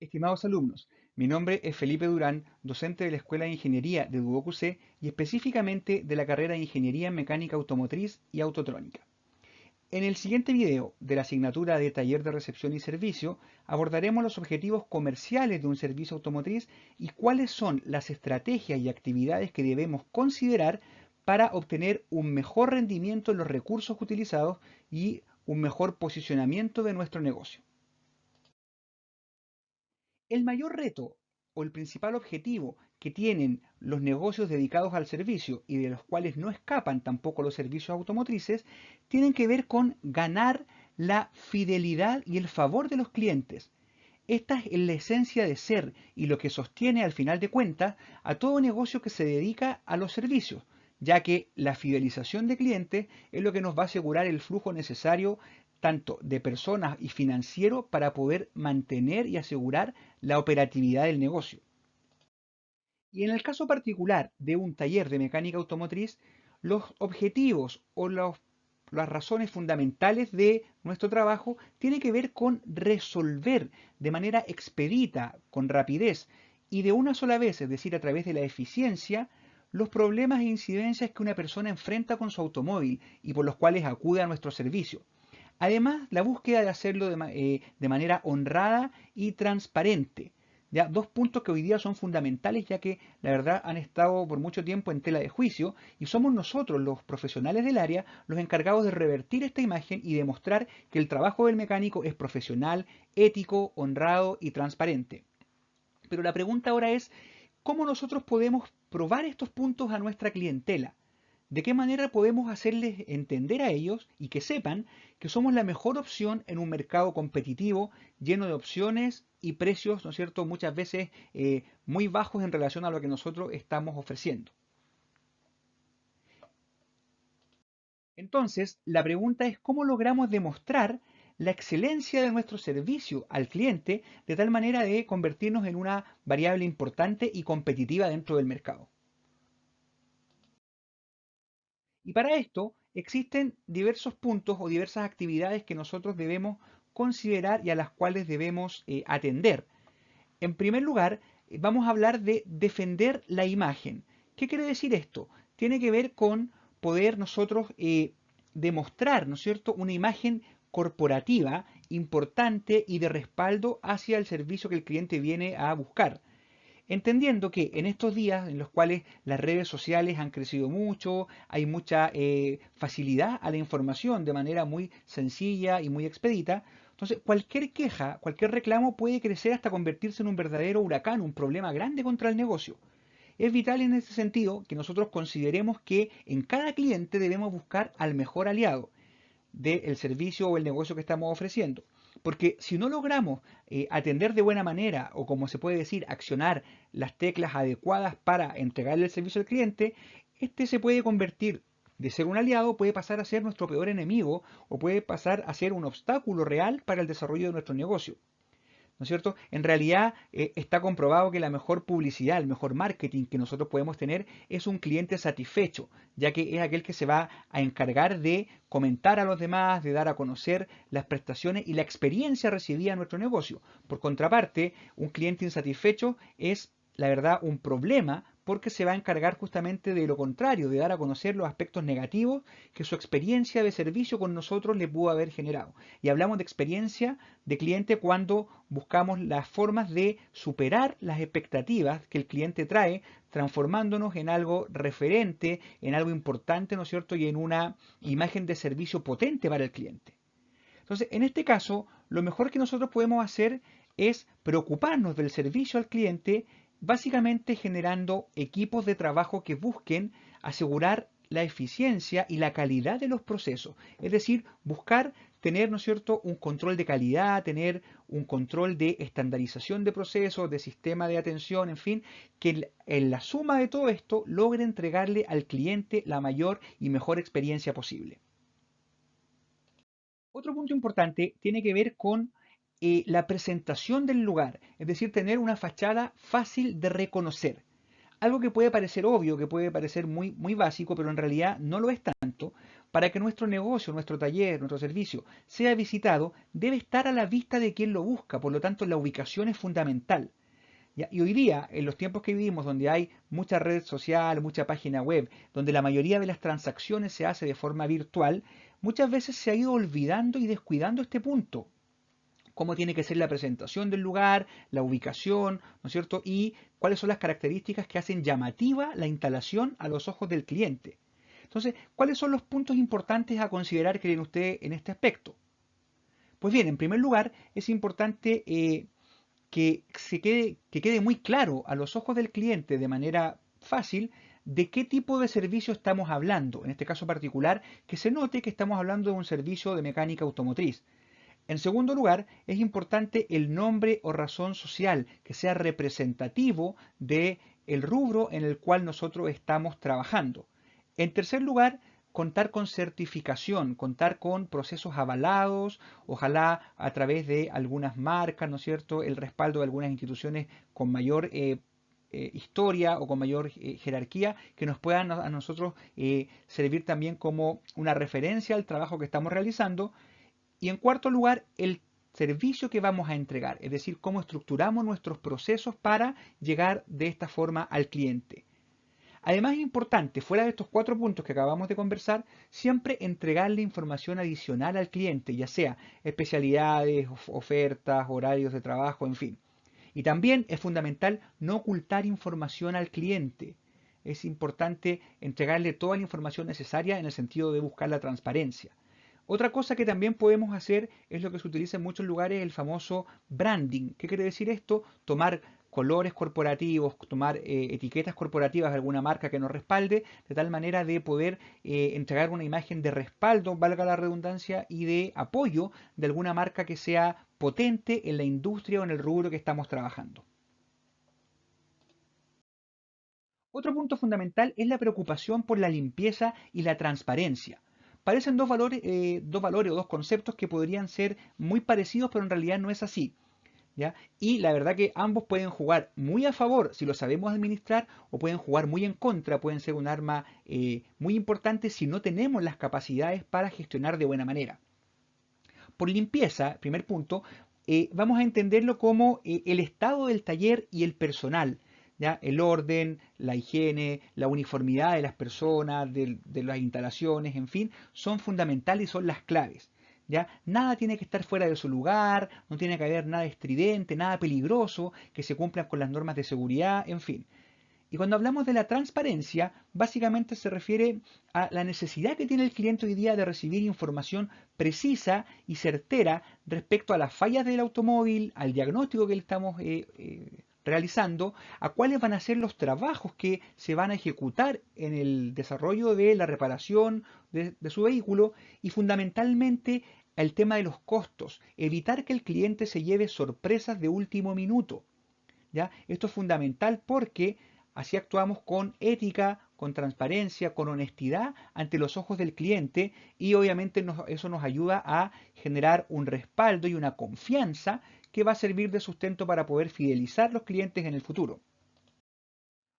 Estimados alumnos, mi nombre es Felipe Durán, docente de la Escuela de Ingeniería de Duoc UC y específicamente de la carrera de Ingeniería en Mecánica Automotriz y Autotrónica. En el siguiente video de la asignatura de Taller de Recepción y Servicio abordaremos los objetivos comerciales de un servicio automotriz y cuáles son las estrategias y actividades que debemos considerar para obtener un mejor rendimiento en los recursos utilizados y un mejor posicionamiento de nuestro negocio. El mayor reto o el principal objetivo que tienen los negocios dedicados al servicio y de los cuales no escapan tampoco los servicios automotrices, tienen que ver con ganar la fidelidad y el favor de los clientes. Esta es la esencia de ser y lo que sostiene al final de cuentas a todo negocio que se dedica a los servicios, ya que la fidelización de clientes es lo que nos va a asegurar el flujo necesario tanto de personas y financiero para poder mantener y asegurar la operatividad del negocio. Y en el caso particular de un taller de mecánica automotriz, los objetivos o las razones fundamentales de nuestro trabajo tienen que ver con resolver de manera expedita, con rapidez y de una sola vez, es decir, a través de la eficiencia, los problemas e incidencias que una persona enfrenta con su automóvil y por los cuales acude a nuestro servicio. Además, la búsqueda de hacerlo de manera honrada y transparente. Ya, dos puntos que hoy día son fundamentales, ya que la verdad han estado por mucho tiempo en tela de juicio y somos nosotros, los profesionales del área, los encargados de revertir esta imagen y demostrar que el trabajo del mecánico es profesional, ético, honrado y transparente. Pero la pregunta ahora es, ¿cómo nosotros podemos probar estos puntos a nuestra clientela? ¿De qué manera podemos hacerles entender a ellos y que sepan que somos la mejor opción en un mercado competitivo, lleno de opciones y precios, ¿no es cierto?, muchas veces muy bajos en relación a lo que nosotros estamos ofreciendo. Entonces, la pregunta es cómo logramos demostrar la excelencia de nuestro servicio al cliente de tal manera de convertirnos en una variable importante y competitiva dentro del mercado. Y para esto existen diversos puntos o diversas actividades que nosotros debemos considerar y a las cuales debemos atender. En primer lugar, vamos a hablar de defender la imagen. ¿Qué quiere decir esto? Tiene que ver con poder nosotros demostrar, ¿no es cierto?, una imagen corporativa importante y de respaldo hacia el servicio que el cliente viene a buscar. Entendiendo que en estos días en los cuales las redes sociales han crecido mucho, hay mucha facilidad a la información de manera muy sencilla y muy expedita, entonces cualquier queja, cualquier reclamo puede crecer hasta convertirse en un verdadero huracán, un problema grande contra el negocio. Es vital en ese sentido que nosotros consideremos que en cada cliente debemos buscar al mejor aliado del servicio o el negocio que estamos ofreciendo. Porque si no logramos atender de buena manera o como se puede decir, accionar las teclas adecuadas para entregarle el servicio al cliente, este se puede convertir de ser un aliado, puede pasar a ser nuestro peor enemigo o puede pasar a ser un obstáculo real para el desarrollo de nuestro negocio. ¿No es cierto? En realidad está comprobado que la mejor publicidad, el mejor marketing que nosotros podemos tener es un cliente satisfecho, ya que es aquel que se va a encargar de comentar a los demás, de dar a conocer las prestaciones y la experiencia recibida en nuestro negocio. Por contraparte, un cliente insatisfecho es, la verdad, un problema porque se va a encargar justamente de lo contrario, de dar a conocer los aspectos negativos que su experiencia de servicio con nosotros le pudo haber generado. Y hablamos de experiencia de cliente cuando buscamos las formas de superar las expectativas que el cliente trae, transformándonos en algo referente, en algo importante, ¿no es cierto? Y en una imagen de servicio potente para el cliente. Entonces, en este caso, lo mejor que nosotros podemos hacer es preocuparnos del servicio al cliente, básicamente generando equipos de trabajo que busquen asegurar la eficiencia y la calidad de los procesos. Es decir, buscar tener, ¿no es cierto?, un control de calidad, tener un control de estandarización de procesos, de sistema de atención, en fin, que en la suma de todo esto logre entregarle al cliente la mayor y mejor experiencia posible. Otro punto importante tiene que ver con la presentación del lugar, es decir, tener una fachada fácil de reconocer. Algo que puede parecer obvio, que puede parecer muy, muy básico, pero en realidad no lo es tanto, para que nuestro negocio, nuestro taller, nuestro servicio sea visitado, debe estar a la vista de quien lo busca. Por lo tanto, la ubicación es fundamental. ¿Ya? Y hoy día, en los tiempos que vivimos, donde hay mucha red social, mucha página web, donde la mayoría de las transacciones se hace de forma virtual, muchas veces se ha ido olvidando y descuidando este punto. Cómo tiene que ser la presentación del lugar, la ubicación, ¿no es cierto? Y cuáles son las características que hacen llamativa la instalación a los ojos del cliente. Entonces, ¿cuáles son los puntos importantes a considerar, creen ustedes, en este aspecto? Pues bien, en primer lugar, es importante que quede muy claro a los ojos del cliente de manera fácil de qué tipo de servicio estamos hablando. En este caso particular, que se note que estamos hablando de un servicio de mecánica automotriz. En segundo lugar, es importante el nombre o razón social que sea representativo de el rubro en el cual nosotros estamos trabajando. En tercer lugar, contar con certificación, contar con procesos avalados, ojalá a través de algunas marcas, ¿no es cierto?, el respaldo de algunas instituciones con mayor historia o con mayor jerarquía que nos puedan a nosotros servir también como una referencia al trabajo que estamos realizando. Y en cuarto lugar, el servicio que vamos a entregar, es decir, cómo estructuramos nuestros procesos para llegar de esta forma al cliente. Además es importante, fuera de estos 4 puntos que acabamos de conversar, siempre entregarle información adicional al cliente, ya sea especialidades, ofertas, horarios de trabajo, en fin. Y también es fundamental no ocultar información al cliente. Es importante entregarle toda la información necesaria en el sentido de buscar la transparencia. Otra cosa que también podemos hacer es lo que se utiliza en muchos lugares, el famoso branding. ¿Qué quiere decir esto? Tomar colores corporativos, tomar etiquetas corporativas de alguna marca que nos respalde, de tal manera de poder entregar una imagen de respaldo, valga la redundancia, y de apoyo de alguna marca que sea potente en la industria o en el rubro que estamos trabajando. Otro punto fundamental es la preocupación por la limpieza y la transparencia. Parecen dos valores o dos conceptos que podrían ser muy parecidos, pero en realidad no es así. ¿Ya? Y la verdad que ambos pueden jugar muy a favor si lo sabemos administrar o pueden jugar muy en contra, pueden ser un arma muy importante si no tenemos las capacidades para gestionar de buena manera. Por limpieza, primer punto, vamos a entenderlo como el estado del taller y el personal. ¿Ya? El orden, la higiene, la uniformidad de las personas, de las instalaciones, en fin, son fundamentales y son las claves. ¿Ya? Nada tiene que estar fuera de su lugar, no tiene que haber nada estridente, nada peligroso, que se cumplan con las normas de seguridad, en fin. Y cuando hablamos de la transparencia, básicamente se refiere a la necesidad que tiene el cliente hoy día de recibir información precisa y certera respecto a las fallas del automóvil, al diagnóstico que le estamos realizando, a cuáles van a ser los trabajos que se van a ejecutar en el desarrollo de la reparación de su vehículo y fundamentalmente el tema de los costos, evitar que el cliente se lleve sorpresas de último minuto. ¿Ya? Esto es fundamental porque así actuamos con ética, con transparencia, con honestidad ante los ojos del cliente y obviamente eso nos ayuda a generar un respaldo y una confianza que va a servir de sustento para poder fidelizar los clientes en el futuro.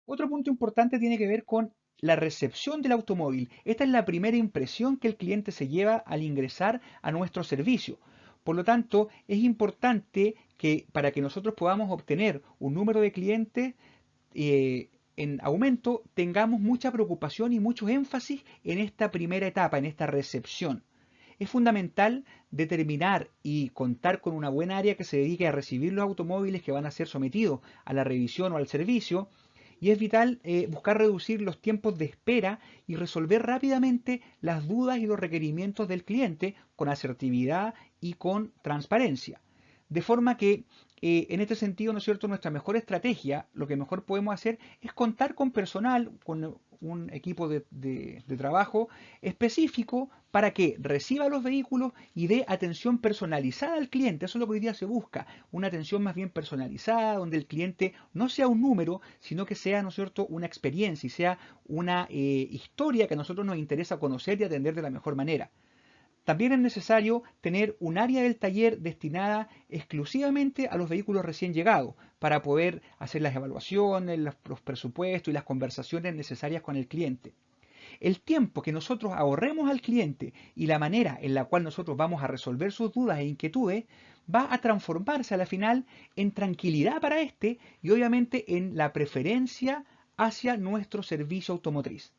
Otro punto importante tiene que ver con la recepción del automóvil. Esta es la primera impresión que el cliente se lleva al ingresar a nuestro servicio. Por lo tanto, es importante que para que nosotros podamos obtener un número de clientes en aumento, tengamos mucha preocupación y mucho énfasis en esta primera etapa, en esta recepción. Es fundamental determinar y contar con una buena área que se dedique a recibir los automóviles que van a ser sometidos a la revisión o al servicio. Y es vital buscar reducir los tiempos de espera y resolver rápidamente las dudas y los requerimientos del cliente con asertividad y con transparencia. De forma que en este sentido, ¿no es cierto?, nuestra mejor estrategia, lo que mejor podemos hacer es contar con personal, con un equipo de trabajo específico para que reciba los vehículos y dé atención personalizada al cliente. Eso es lo que hoy día se busca, una atención más bien personalizada, donde el cliente no sea un número, sino que sea, ¿no es cierto?, una experiencia y sea una historia que a nosotros nos interesa conocer y atender de la mejor manera. También es necesario tener un área del taller destinada exclusivamente a los vehículos recién llegados para poder hacer las evaluaciones, los presupuestos y las conversaciones necesarias con el cliente. El tiempo que nosotros ahorremos al cliente y la manera en la cual nosotros vamos a resolver sus dudas e inquietudes va a transformarse a la final en tranquilidad para este y obviamente en la preferencia hacia nuestro servicio automotriz.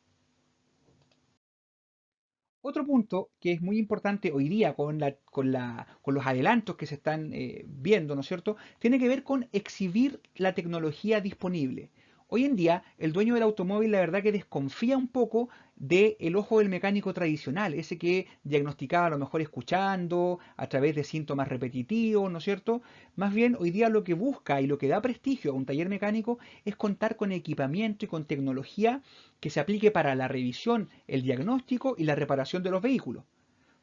Otro punto que es muy importante hoy día con los adelantos que se están viendo, ¿no es cierto?, tiene que ver con exhibir la tecnología disponible. Hoy en día, el dueño del automóvil, la verdad que desconfía un poco del ojo del mecánico tradicional, ese que diagnosticaba a lo mejor escuchando, a través de síntomas repetitivos, ¿no es cierto? Más bien, hoy día lo que busca y lo que da prestigio a un taller mecánico es contar con equipamiento y con tecnología que se aplique para la revisión, el diagnóstico y la reparación de los vehículos.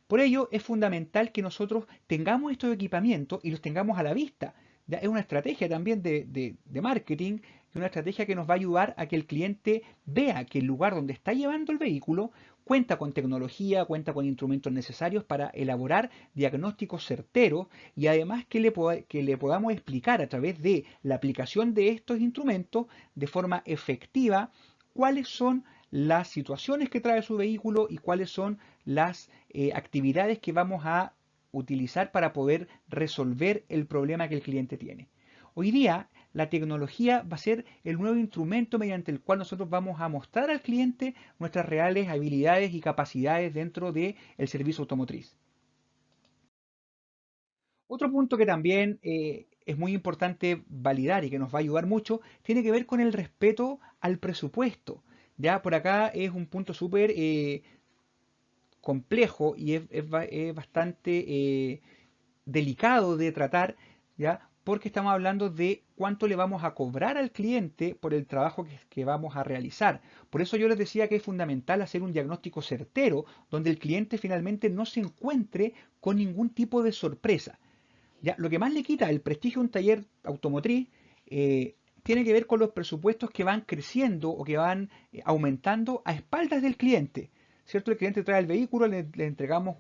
Por ello, es fundamental que nosotros tengamos estos equipamientos y los tengamos a la vista. Ya es una estrategia también de marketing, una estrategia que nos va a ayudar a que el cliente vea que el lugar donde está llevando el vehículo cuenta con tecnología, cuenta con instrumentos necesarios para elaborar diagnósticos certeros y además que le podamos explicar a través de la aplicación de estos instrumentos de forma efectiva cuáles son las situaciones que trae su vehículo y cuáles son las actividades que vamos a utilizar para poder resolver el problema que el cliente tiene. Hoy día la tecnología va a ser el nuevo instrumento mediante el cual nosotros vamos a mostrar al cliente nuestras reales habilidades y capacidades dentro del servicio automotriz. Otro punto que también es muy importante validar y que nos va a ayudar mucho tiene que ver con el respeto al presupuesto. Ya por acá es un punto súper complejo y es bastante delicado de tratar, ¿ya? Porque estamos hablando de cuánto le vamos a cobrar al cliente por el trabajo que vamos a realizar. Por eso yo les decía que es fundamental hacer un diagnóstico certero, donde el cliente finalmente no se encuentre con ningún tipo de sorpresa. ¿Ya? Lo que más le quita el prestigio a un taller automotriz tiene que ver con los presupuestos que van creciendo o que van aumentando a espaldas del cliente. ¿Cierto? El cliente trae el vehículo, le entregamos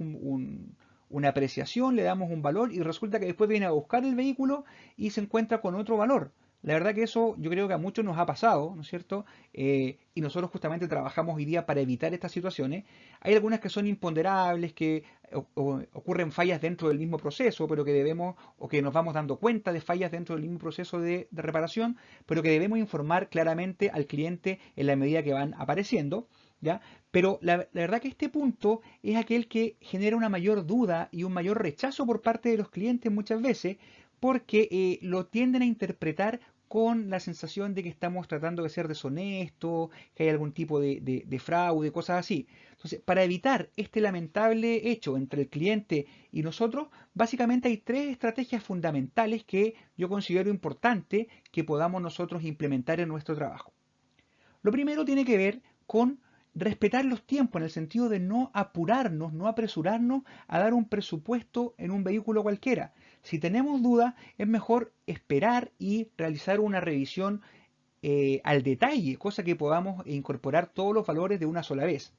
una apreciación, le damos un valor y resulta que después viene a buscar el vehículo y se encuentra con otro valor. La verdad que eso yo creo que a muchos nos ha pasado, ¿no es cierto? Y nosotros justamente trabajamos hoy día para evitar estas situaciones. Hay algunas que son imponderables, que ocurren fallas dentro del mismo proceso, pero que debemos, o que nos vamos dando cuenta de fallas dentro del mismo proceso de reparación, pero que debemos informar claramente al cliente en la medida que van apareciendo, ¿ya? Pero la verdad que este punto es aquel que genera una mayor duda y un mayor rechazo por parte de los clientes muchas veces, porque lo tienden a interpretar con la sensación de que estamos tratando de ser deshonestos, que hay algún tipo de fraude, cosas así. Entonces, para evitar este lamentable hecho entre el cliente y nosotros, básicamente hay tres estrategias fundamentales que yo considero importante que podamos nosotros implementar en nuestro trabajo. Lo primero tiene que ver con respetar los tiempos, en el sentido de no apurarnos, no apresurarnos a dar un presupuesto en un vehículo cualquiera. Si tenemos dudas, es mejor esperar y realizar una revisión al detalle, cosa que podamos incorporar todos los valores de una sola vez.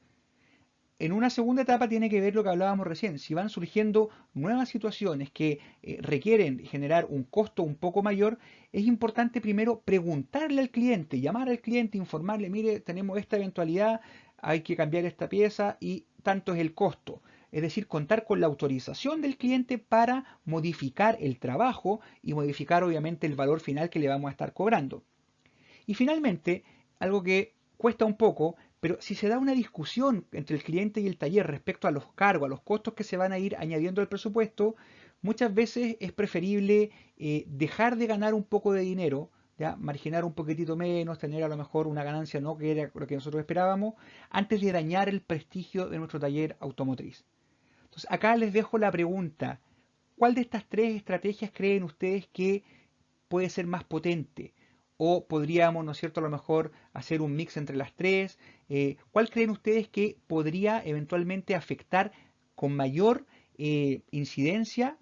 En una segunda etapa tiene que ver lo que hablábamos recién. Si van surgiendo nuevas situaciones que requieren generar un costo un poco mayor, es importante primero preguntarle al cliente, llamar al cliente, informarle, mire, tenemos esta eventualidad, hay que cambiar esta pieza y tanto es el costo. Es decir, contar con la autorización del cliente para modificar el trabajo y modificar obviamente el valor final que le vamos a estar cobrando. Y finalmente, algo que cuesta un poco, pero si se da una discusión entre el cliente y el taller respecto a los cargos, a los costos que se van a ir añadiendo al presupuesto, muchas veces es preferible dejar de ganar un poco de dinero, ¿ya? Marginar un poquitito menos, tener a lo mejor una ganancia no que era lo que nosotros esperábamos, antes de dañar el prestigio de nuestro taller automotriz. Entonces, acá les dejo la pregunta, ¿cuál de estas tres estrategias creen ustedes que puede ser más potente? O podríamos, ¿no es cierto?, a lo mejor hacer un mix entre las tres. ¿Cuál creen ustedes que podría eventualmente afectar con mayor incidencia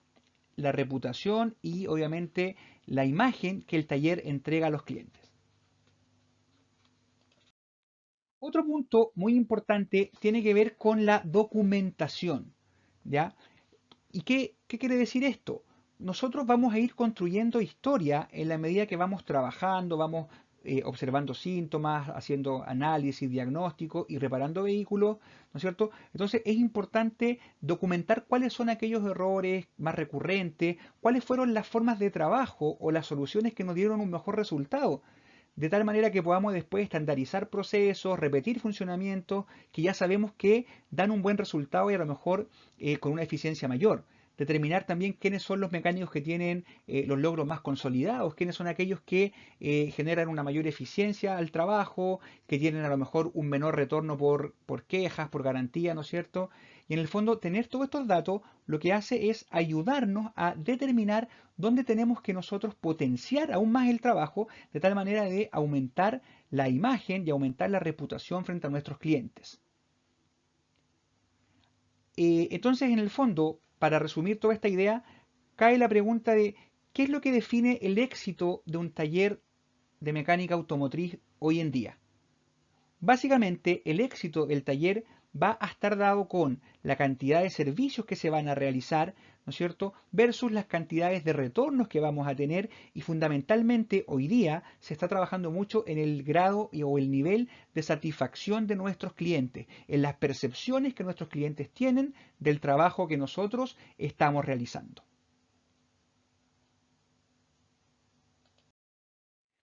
la reputación y obviamente la imagen que el taller entrega a los clientes? Otro punto muy importante tiene que ver con la documentación, ¿ya? ¿Y qué quiere decir esto? Nosotros vamos a ir construyendo historia en la medida que vamos trabajando, vamos observando síntomas, haciendo análisis, diagnóstico y reparando vehículos, ¿no es cierto? Entonces es importante documentar cuáles son aquellos errores más recurrentes, cuáles fueron las formas de trabajo o las soluciones que nos dieron un mejor resultado, de tal manera que podamos después estandarizar procesos, repetir funcionamientos que ya sabemos que dan un buen resultado y a lo mejor con una eficiencia mayor. Determinar también quiénes son los mecánicos que tienen los logros más consolidados, quiénes son aquellos que generan una mayor eficiencia al trabajo, que tienen a lo mejor un menor retorno por quejas, por garantía, ¿no es cierto? Y en el fondo, tener todos estos datos lo que hace es ayudarnos a determinar dónde tenemos que nosotros potenciar aún más el trabajo, de tal manera de aumentar la imagen y aumentar la reputación frente a nuestros clientes. Entonces, en el fondo, para resumir toda esta idea, cae la pregunta de ¿qué es lo que define el éxito de un taller de mecánica automotriz hoy en día? Básicamente, el éxito del taller va a estar dado con la cantidad de servicios que se van a realizar, ¿no es cierto?, versus las cantidades de retornos que vamos a tener y fundamentalmente hoy día se está trabajando mucho en el grado o el nivel de satisfacción de nuestros clientes, en las percepciones que nuestros clientes tienen del trabajo que nosotros estamos realizando.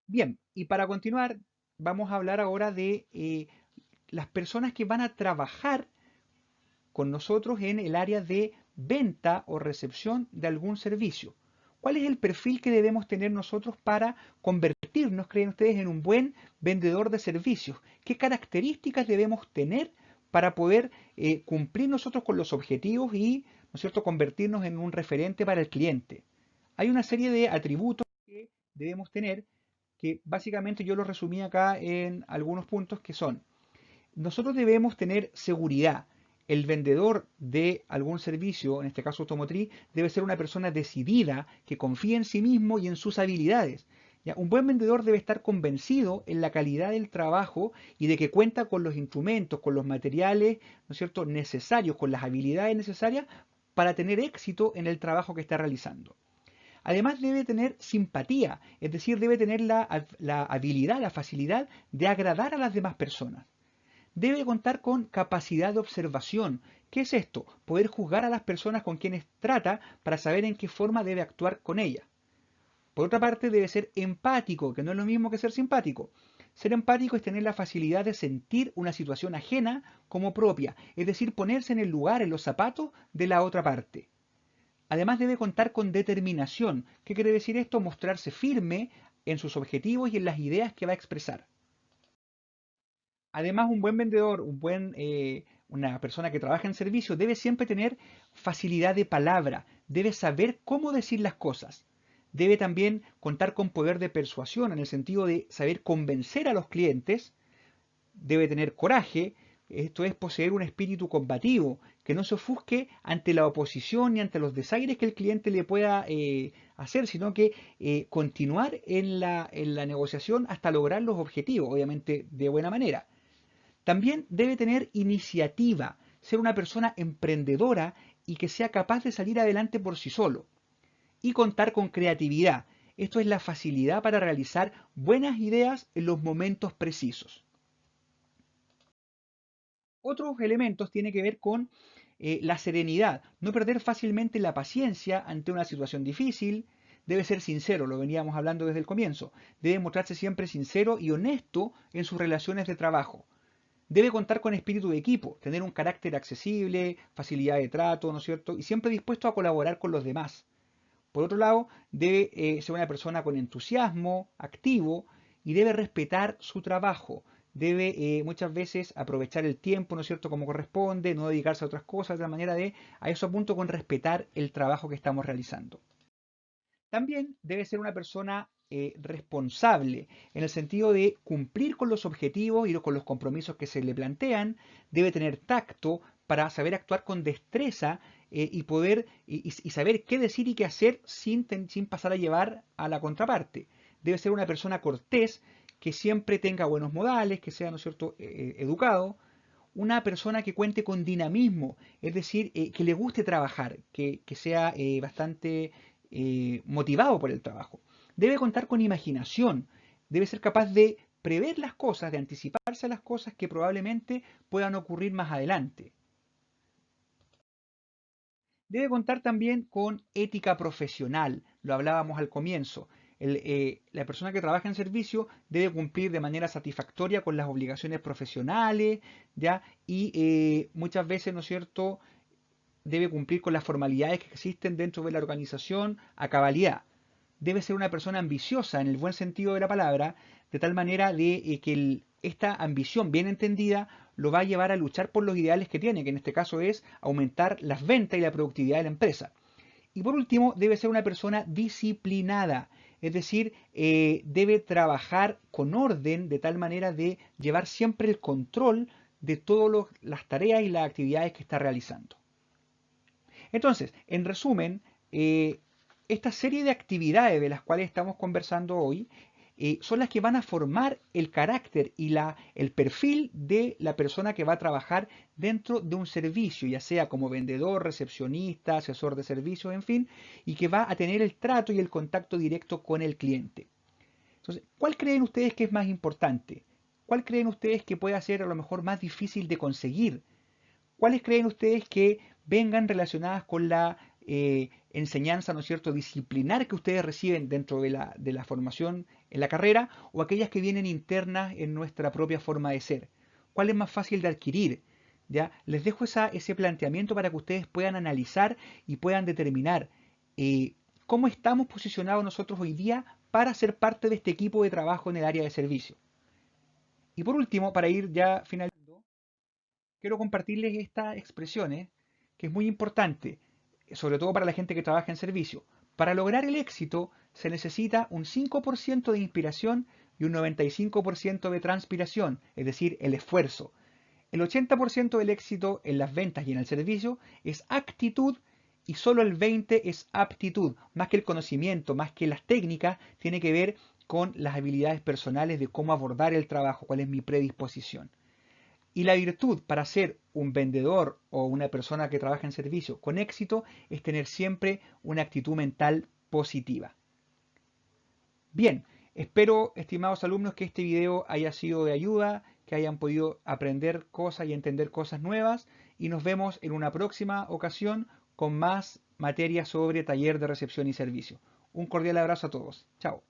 Bien, y para continuar, vamos a hablar ahora de las personas que van a trabajar con nosotros en el área de venta o recepción de algún servicio. ¿Cuál es el perfil que debemos tener nosotros para convertirnos, creen ustedes, en un buen vendedor de servicios? ¿Qué características debemos tener para poder cumplir nosotros con los objetivos y, ¿no es cierto?, convertirnos en un referente para el cliente? Hay una serie de atributos que debemos tener que básicamente yo los resumí acá en algunos puntos que son: nosotros debemos tener seguridad. El vendedor de algún servicio, en este caso automotriz, debe ser una persona decidida, que confíe en sí mismo y en sus habilidades. ¿Ya? Un buen vendedor debe estar convencido en la calidad del trabajo y de que cuenta con los instrumentos, con los materiales, ¿no es cierto?, necesarios, con las habilidades necesarias para tener éxito en el trabajo que está realizando. Además debe tener simpatía, es decir, debe tener la habilidad, la facilidad de agradar a las demás personas. Debe contar con capacidad de observación. ¿Qué es esto? Poder juzgar a las personas con quienes trata para saber en qué forma debe actuar con ellas. Por otra parte, debe ser empático, que no es lo mismo que ser simpático. Ser empático es tener la facilidad de sentir una situación ajena como propia, es decir, ponerse en el lugar, en los zapatos de la otra parte. Además debe contar con determinación. ¿Qué quiere decir esto? Mostrarse firme en sus objetivos y en las ideas que va a expresar. Además, un buen vendedor, una persona que trabaja en servicio debe siempre tener facilidad de palabra, debe saber cómo decir las cosas. Debe también contar con poder de persuasión en el sentido de saber convencer a los clientes, debe tener coraje, esto es poseer un espíritu combativo, que no se ofusque ante la oposición ni ante los desaires que el cliente le pueda hacer, sino que continuar en la negociación hasta lograr los objetivos, obviamente de buena manera. También debe tener iniciativa, ser una persona emprendedora y que sea capaz de salir adelante por sí solo. Y contar con creatividad. Esto es la facilidad para realizar buenas ideas en los momentos precisos. Otros elementos tienen que ver con la serenidad, no perder fácilmente la paciencia ante una situación difícil. Debe ser sincero, lo veníamos hablando desde el comienzo. Debe mostrarse siempre sincero y honesto en sus relaciones de trabajo. Debe contar con espíritu de equipo, tener un carácter accesible, facilidad de trato, ¿no es cierto? Y siempre dispuesto a colaborar con los demás. Por otro lado, debe ser una persona con entusiasmo, activo, y debe respetar su trabajo. Debe muchas veces aprovechar el tiempo, ¿no es cierto?, como corresponde, no dedicarse a otras cosas, de la manera de, a eso apunto con respetar el trabajo que estamos realizando. También debe ser una persona responsable, en el sentido de cumplir con los objetivos y con los compromisos que se le plantean. Debe tener tacto para saber actuar con destreza y poder y saber qué decir y qué hacer sin pasar a llevar a la contraparte. Debe ser una persona cortés, que siempre tenga buenos modales, que sea, ¿no es cierto?, educado. Una persona que cuente con dinamismo, es decir, que le guste trabajar, que sea bastante motivado por el trabajo. Debe contar con imaginación, Debe ser capaz de prever las cosas, de anticiparse a las cosas que probablemente puedan ocurrir más adelante. Debe contar también con ética profesional, lo hablábamos al comienzo. La persona que trabaja en servicio debe cumplir de manera satisfactoria con las obligaciones profesionales, ¿ya? Y muchas veces, ¿no es cierto?, debe cumplir con las formalidades que existen dentro de la organización a cabalidad. Debe ser una persona ambiciosa en el buen sentido de la palabra, de tal manera de que esta ambición bien entendida lo va a llevar a luchar por los ideales que tiene, que en este caso es aumentar las ventas y la productividad de la empresa. Y por último, debe ser una persona disciplinada, es decir, debe trabajar con orden de tal manera de llevar siempre el control de todas las tareas y las actividades que está realizando. Entonces, en resumen, esta serie de actividades de las cuales estamos conversando hoy son las que van a formar el carácter y el perfil de la persona que va a trabajar dentro de un servicio, ya sea como vendedor, recepcionista, asesor de servicios, en fin, y que va a tener el trato y el contacto directo con el cliente. Entonces, ¿cuál creen ustedes que es más importante? ¿Cuál creen ustedes que puede ser a lo mejor más difícil de conseguir? ¿Cuáles creen ustedes que vengan relacionadas con la enseñanza, ¿no es cierto?, disciplinar que ustedes reciben dentro de la formación en la carrera, o aquellas que vienen internas en nuestra propia forma de ser? ¿Cuál es más fácil de adquirir? ¿Ya? Les dejo ese planteamiento para que ustedes puedan analizar y puedan determinar cómo estamos posicionados nosotros hoy día para ser parte de este equipo de trabajo en el área de servicio. Y por último, para ir ya finalizando, quiero compartirles estas expresiones que es muy importante, sobre todo para la gente que trabaja en servicio. Para lograr el éxito se necesita un 5% de inspiración y un 95% de transpiración, es decir, el esfuerzo. El 80% del éxito en las ventas y en el servicio es actitud y solo el 20% es aptitud. Más que el conocimiento, más que las técnicas, tiene que ver con las habilidades personales de cómo abordar el trabajo, cuál es mi predisposición. Y la virtud para ser un vendedor o una persona que trabaja en servicio con éxito es tener siempre una actitud mental positiva. Bien, espero, estimados alumnos, que este video haya sido de ayuda, que hayan podido aprender cosas y entender cosas nuevas, y nos vemos en una próxima ocasión con más materias sobre taller de recepción y servicio. Un cordial abrazo a todos. Chao.